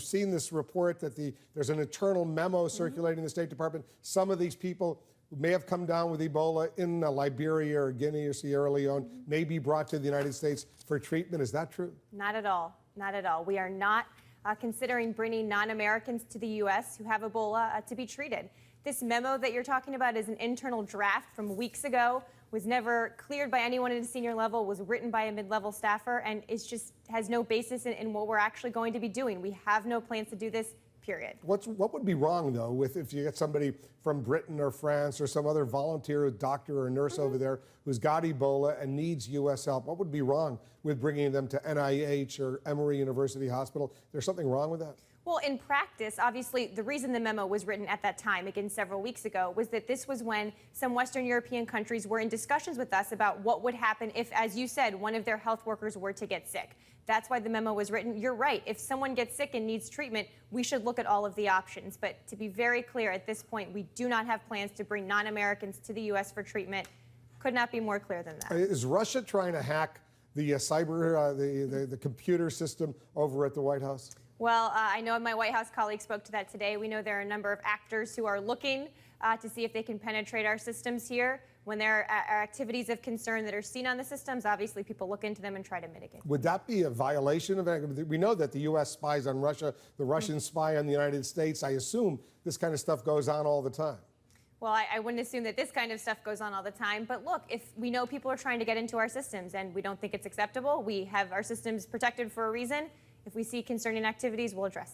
We've seen this report that there's an internal memo circulating in the State Department. Some of these people who may have come down with Ebola in Liberia or Guinea or Sierra Leone may be brought to the United States for treatment. Is that true? Not at all. Not at all. We are not considering bringing non-Americans to the U.S. who have Ebola to be treated. This memo that you're talking about is an internal draft from weeks ago, was never cleared by anyone at a senior level, was written by a mid-level staffer, and it just has no basis in what we're actually going to be doing. We have no plans to do this, period. What would be wrong, though, with if you get somebody from Britain or France or some other volunteer doctor or nurse over there who's got Ebola and needs U.S. help? What would be wrong with bringing them to NIH or Emory University Hospital? There's something wrong with that? Well, in practice, obviously, the reason the memo was written at that time, again, several weeks ago, was that this was when some Western European countries were in discussions with us about what would happen if, as you said, one of their health workers were to get sick. That's why the memo was written. You're right. If someone gets sick and needs treatment, we should look at all of the options. But to be very clear, at this point, we do not have plans to bring non-Americans to the U.S. for treatment. Could not be more clear than that. Is Russia trying to hack the the computer system over at the White House? Well, I know my White House colleague spoke to that today. We know there are a number of actors who are looking to see if they can penetrate our systems here. When there are activities of concern that are seen on the systems, obviously people look into them and try to mitigate. Would that be a violation of it? We know that the U.S. spies on Russia, the Russians spy on the United States. I assume this kind of stuff goes on all the time. Well, I wouldn't assume that this kind of stuff goes on all the time. But look, if we know people are trying to get into our systems and we don't think it's acceptable, we have our systems protected for a reason. If we see concerning activities, we'll address it.